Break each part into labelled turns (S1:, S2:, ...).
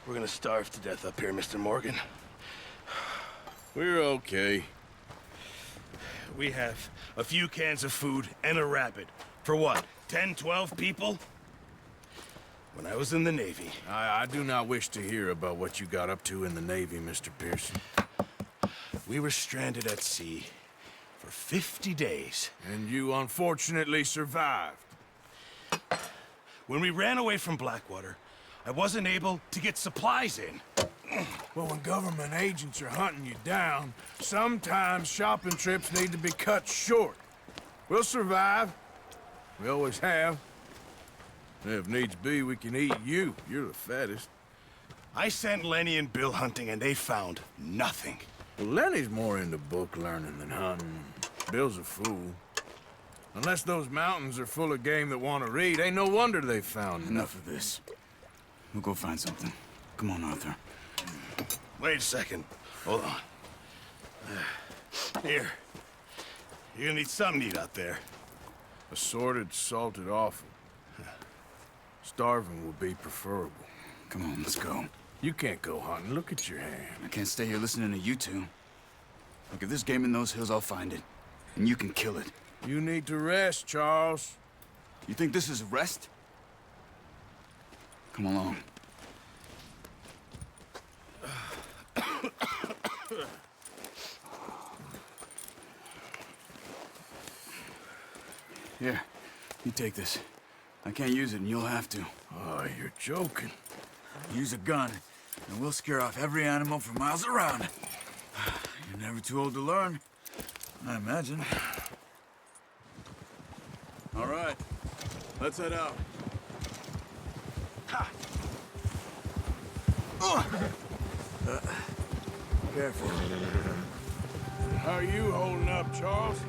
S1: We're gonna starve to death up here, Mr. Morgan.
S2: We're okay.
S1: We have a few cans of food and a rabbit. For what, 10, 12 people? When I was in the Navy...
S2: I do not wish to hear about what you got up to in the Navy, Mr. Pearson.
S1: We were stranded at sea for 50 days.
S2: And you unfortunately survived.
S1: When we ran away from Blackwater, I wasn't able to get supplies in.
S2: Well, when government agents are hunting you down, sometimes shopping trips need to be cut short. We'll survive. We always have. And if needs be, we can eat you. You're the fattest.
S1: I sent Lenny and Bill hunting, and they found nothing.
S2: Well, Lenny's more into book learning than hunting. Bill's a fool. Unless those mountains are full of game that want to read, ain't no wonder they found
S3: Enough of this. We'll go find something. Come on, Arthur.
S1: Wait a second. Hold on. Here. You're gonna need something to eat out there.
S2: Assorted, salted offal. Starving will be preferable.
S3: Come on, let's go.
S2: You can't go hunting. Look at your hand.
S3: I can't stay here listening to you two. Look, if there's game in those hills, I'll find it. And you can kill it.
S2: You need to rest, Charles.
S3: You think this is rest? Come along. Here, you take this. I can't use it, and you'll have to.
S2: Oh, you're joking.
S3: Use a gun, and we'll scare off every animal for miles around. You're never too old to learn, I imagine. All right, let's head out. Careful.
S2: How are you holding up, Charles?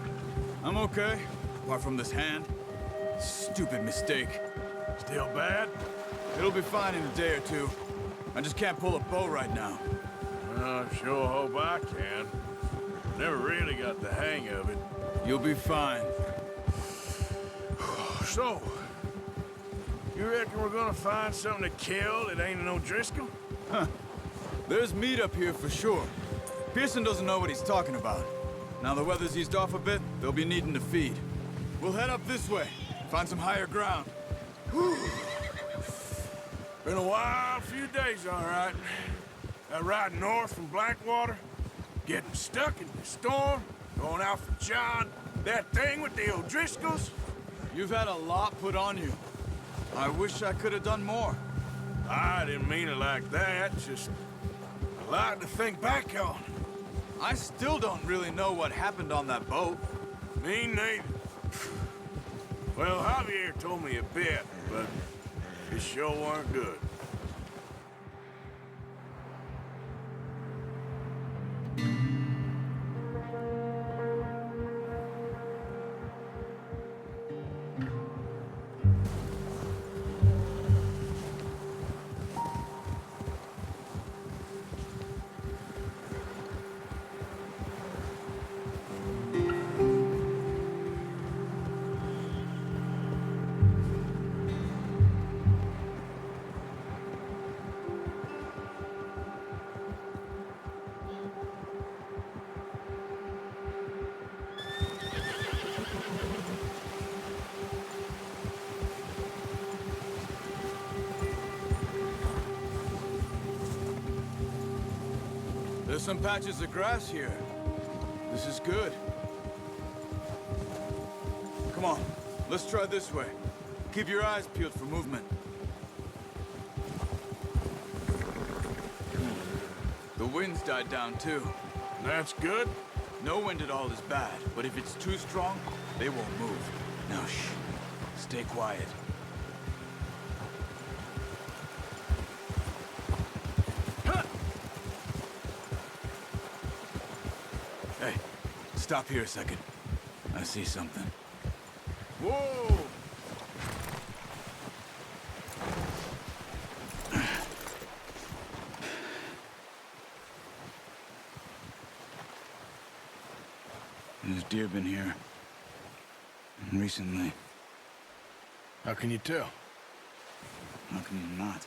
S3: I'm okay, apart from this hand. Stupid mistake.
S2: Still bad?
S3: It'll be fine in a day or two. I just can't pull a bow right now.
S2: I sure hope I can. Never really got the hang of it.
S3: You'll be fine.
S2: So, you reckon we're gonna find something to kill that ain't no Driscoll?
S3: Huh. There's meat up here for sure. Pearson doesn't know what he's talking about. Now the weather's eased off a bit, they'll be needing to feed. We'll head up this way, find some higher ground.
S2: Been a wild few days, all right. That ride north from Blackwater, getting stuck in the storm, going out for John, that thing with the O'Driscolls.
S3: You've had a lot put on you. I wish I could have done more.
S2: I didn't mean it like that, just a lot to think back on.
S3: I still don't really know what happened on that boat.
S2: Me neither. Well, Javier told me a bit, but it sure weren't good.
S3: There's some patches of grass here. This is good. Come on, let's try this way. Keep your eyes peeled for movement. The wind's died down too.
S2: That's good.
S3: No wind at all is bad, but if it's too strong, they won't move. Now shh, stay quiet. Hey, stop here a second. I see something.
S2: Whoa!
S3: There's deer been here. Recently.
S2: How can you tell?
S3: How can you not?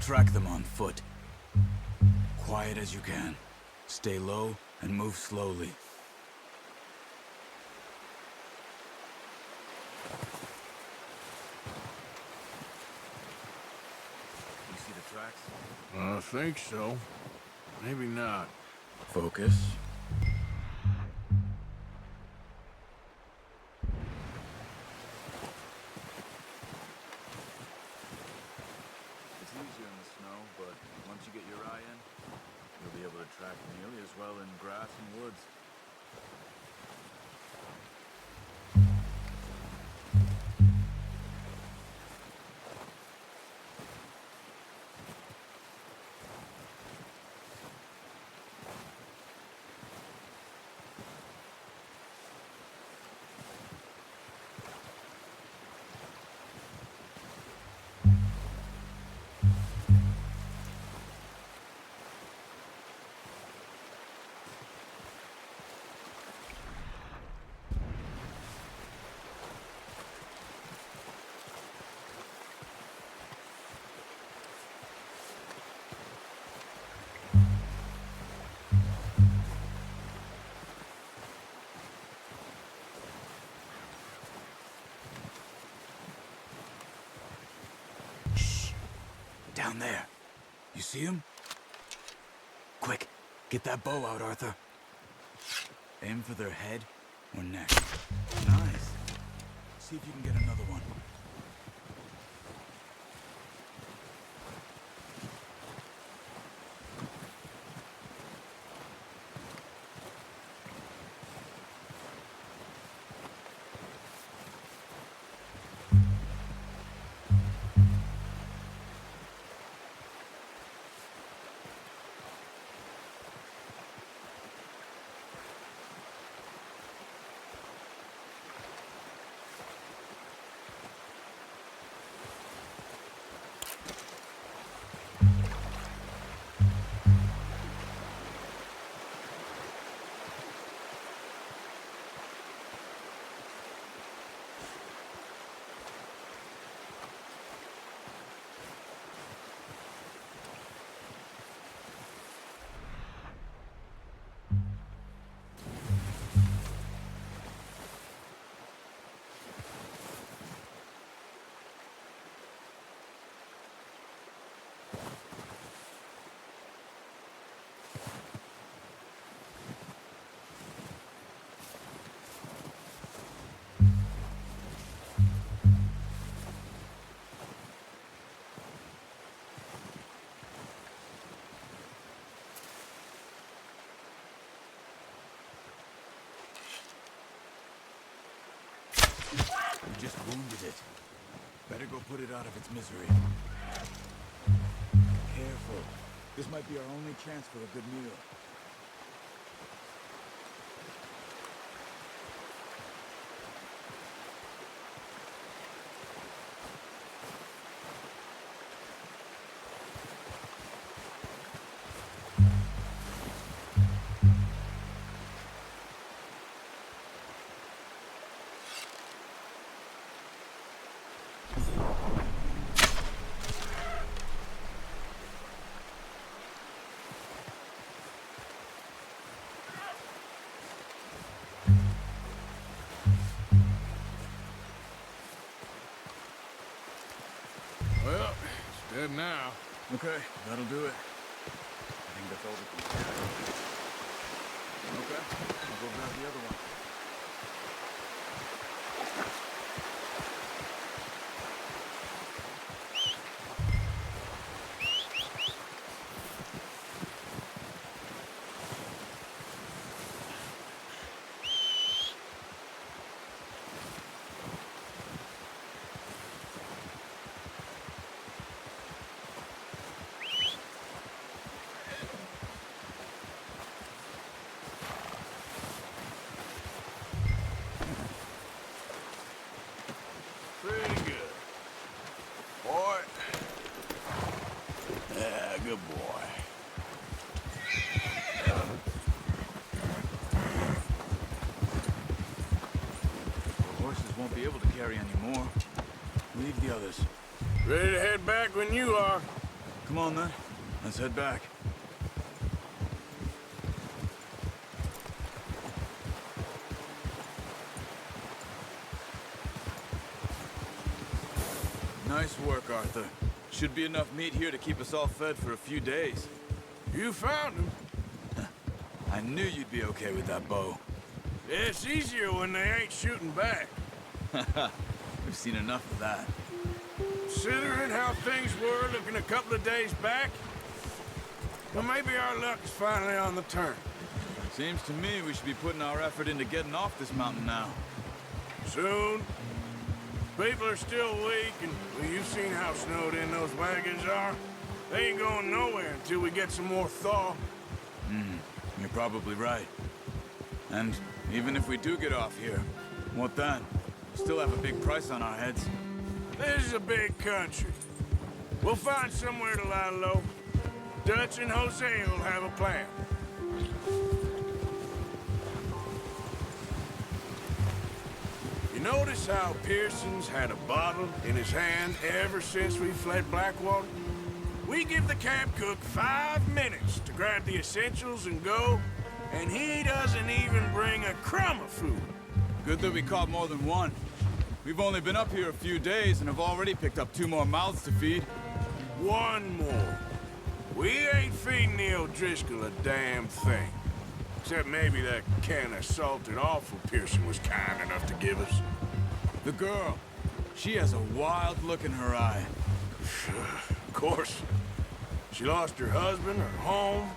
S3: track them on foot. Quiet as you can. Stay low and move slowly. You see the tracks?
S2: I think so. Maybe not.
S3: Focus. It's easier in the snow, but once you get your eye in, you'll be able to track nearly as well in grass and woods. Down there. You see him? Quick, get that bow out, Arthur. Aim for their head or neck. Nice. See if you can get another one. You just wounded it. Better go put it out of its misery. Careful. This might be our only chance for a good meal.
S2: Well, it's dead now.
S3: Okay, that'll do it. I think that's all we can carry. Okay, I'll go grab the other one.
S2: Pretty good. Boy. Yeah, good boy.
S3: The horses won't be able to carry any more. Leave the others.
S2: Ready to head back when you are.
S3: Come on, then. Let's head back. Nice work, Arthur. Should be enough meat here to keep us all fed for a few days.
S2: You found him.
S3: I knew you'd be okay with that bow.
S2: It's easier when they ain't shooting back.
S3: We've seen enough of that.
S2: Considering how things were looking a couple of days back, well, maybe our luck is finally on the turn.
S3: Seems to me we should be putting our effort into getting off this mountain now.
S2: Soon. People are still weak, and well, you've seen how snowed in those wagons are. They ain't going nowhere until we get some more thaw.
S3: You're probably right. And even if we do get off here, what then? Still have a big price on our heads.
S2: This is a big country. We'll find somewhere to lie low. Dutch and Jose will have a plan. You notice how Pearson's had a bottle in his hand ever since we fled Blackwater? We give the camp cook 5 minutes to grab the essentials and go, and he doesn't even bring a crumb of food.
S3: Good that we caught more than one. We've only been up here a few days and have already picked up 2 more mouths to feed.
S2: 1 more. We ain't feeding the O'Driscoll a damn thing. Except maybe that can of salted offal Pearson was kind enough to give us.
S3: The girl. She has a wild look in her eye.
S2: Of course. She lost her husband, her home,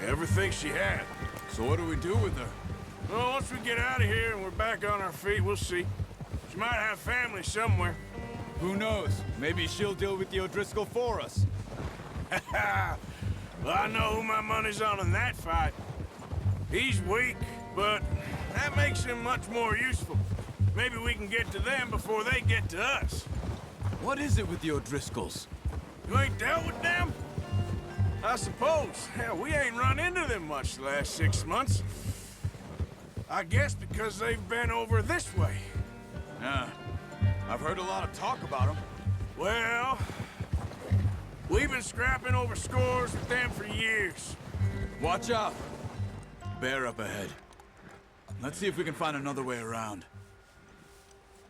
S2: everything she had.
S3: So what do we do with her?
S2: Well, once we get out of here and we're back on our feet, we'll see. She might have family somewhere.
S3: Who knows? Maybe she'll deal with the O'Driscoll for us.
S2: Well, I know who my money's on in that fight. He's weak, but that makes him much more useful. Maybe we can get to them before they get to us.
S3: What is it with the O'Driscolls?
S2: You ain't dealt with them? I suppose. Hell, we ain't run into them much the last 6 months. I guess because they've been over this way.
S3: Yeah. I've heard a lot of talk about them.
S2: Well, we've been scrapping over scores with them for years.
S3: Watch out. Bear up ahead. Let's see if we can find another way around.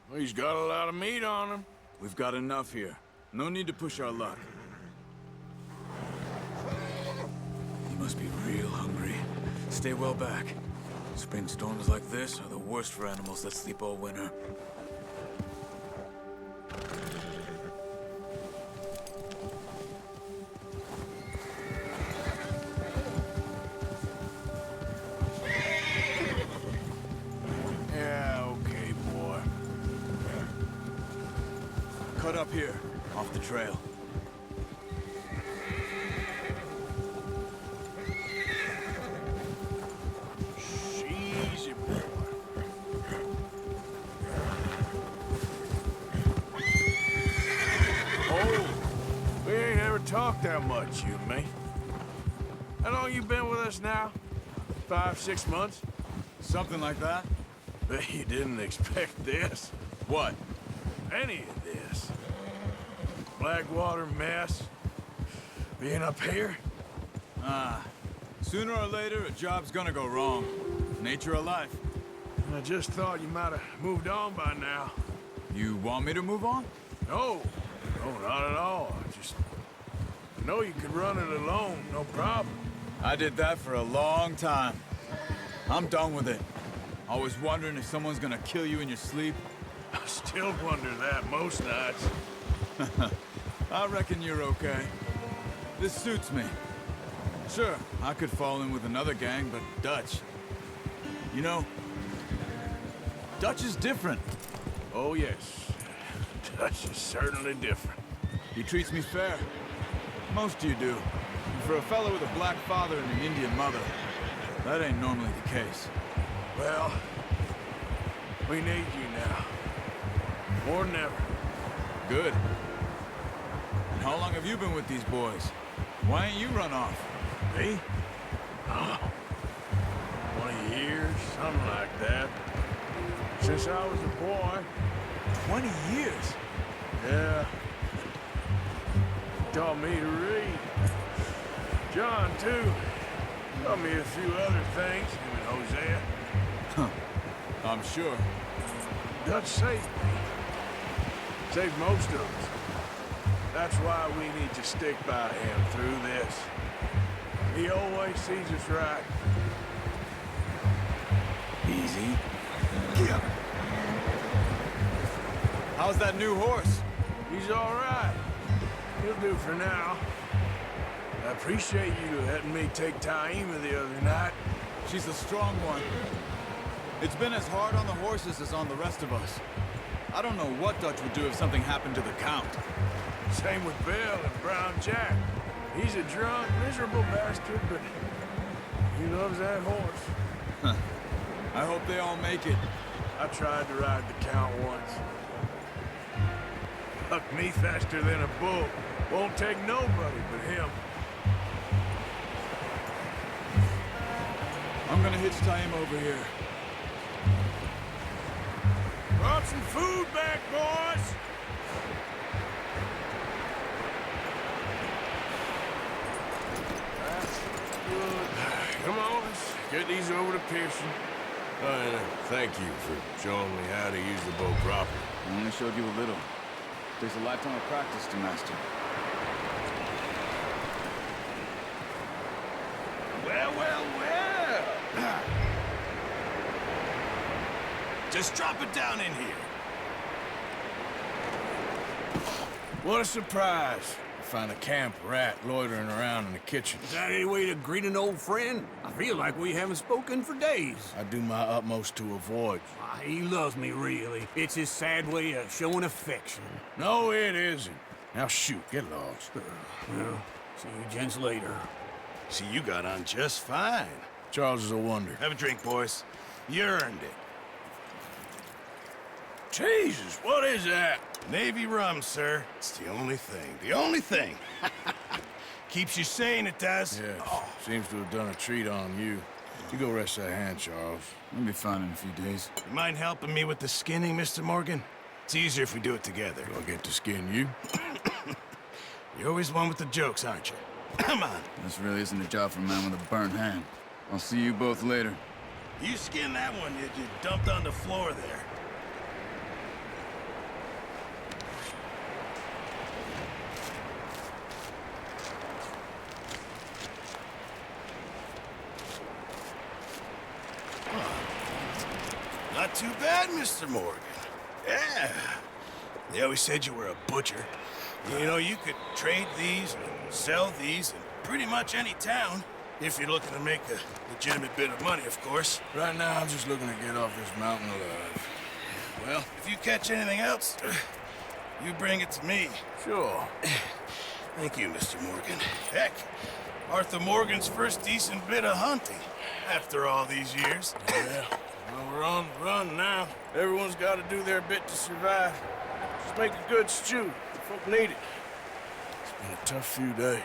S2: Well, he's got a lot of meat on him.
S3: We've got enough here. No need to push our luck. You must be real hungry. Stay well back. Spring storms like this are the worst for animals that sleep all winter.
S2: Yeah, okay, boy.
S3: Cut up here, off the trail.
S2: Easy, boy. Oh, we ain't ever talked that much, you and me. How long you been with us now? 5, 6 months?
S3: Something like that?
S2: Bet you didn't expect this.
S3: What?
S2: Any of this. Blackwater mess. Being up here?
S3: Sooner or later, a job's gonna go wrong. Nature of life.
S2: I just thought you might have moved on by now.
S3: You want me to move on?
S2: No, not at all. I know you could run it alone, no problem.
S3: I did that for a long time. I'm done with it. Always wondering if someone's gonna kill you in your sleep.
S2: I still wonder that most nights.
S3: I reckon you're okay. This suits me. Sure, I could fall in with another gang, but Dutch... You know, Dutch is different.
S2: Oh, yes. Dutch is certainly different.
S3: He treats me fair. Most of you do. And for a fellow with a black father and an Indian mother, that ain't normally the case.
S2: Well, we need you now. More than ever.
S3: Good. And how long have you been with these boys? Why ain't you run off?
S2: Me? Oh, 20 years, something like that. Since I was a boy.
S3: 20 years?
S2: Yeah. taught me to read. John, too. Taught me a few other things, him and Hosea.
S3: Huh. I'm sure.
S2: Dutch saved me. Saved most of us. That's why we need to stick by him through this. He always sees us right.
S3: Easy. Yeah. How's that new horse?
S2: He's all right. He'll do for now. I appreciate you letting me take Taima the other night.
S3: She's a strong one. It's been as hard on the horses as on the rest of us. I don't know what Dutch would do if something happened to the Count.
S2: Same with Bill and Brown Jack. He's a drunk, miserable bastard, but he loves that horse.
S3: Huh. I hope they all make it.
S2: I tried to ride the Count once. Hucked me faster than a bull. Won't take nobody but him.
S3: I'm gonna hitch Taima over here.
S2: Brought some food back, boys! That's good. Come on, let's get these over to Pearson. And thank you for showing me how to use the bow properly.
S3: I only showed you a little. Takes a lifetime of practice to master.
S1: Well, well, well. Just drop it down in here.
S2: What a surprise. Find a camp rat loitering around in the kitchen.
S4: Is that any way to greet an old friend? I feel like we haven't spoken for days.
S2: I do my utmost to avoid.
S4: He loves me, really. It's his sad way of showing affection.
S2: No, it isn't. Now shoot, get lost.
S4: Well, see you gents later.
S1: See, you got on just fine.
S2: Charles is a wonder.
S1: Have a drink, boys. You earned it.
S2: Jesus, what is that?
S1: Navy rum, sir. It's the only thing. The only thing. Keeps you sane, it does.
S2: Yeah, seems to have done a treat on you. You go rest that hand, Charles.
S3: I'll be fine in a few days.
S1: You mind helping me with the skinning, Mr. Morgan? It's easier if we do it together.
S2: Do I get to skin you?
S1: You're always one with the jokes, aren't you? Come on.
S3: This really isn't a job for a man with a burnt hand. I'll see you both later.
S1: You skinned that one you dumped on the floor there. Not too bad, Mr. Morgan. Yeah. They always said you were a butcher. You know, you could trade these and sell these in pretty much any town. If you're looking to make a legitimate bit of money, of course.
S2: Right now, I'm just looking to get off this mountain alive.
S1: Well, if you catch anything else, you bring it to me.
S2: Sure.
S1: Thank you, Mr. Morgan. Heck, Arthur Morgan's first decent bit of hunting after all these years.
S2: Yeah. Well, we're on the run now. Everyone's got to do their bit to survive. Just make a good stew. The folk need it. It's been a tough few days.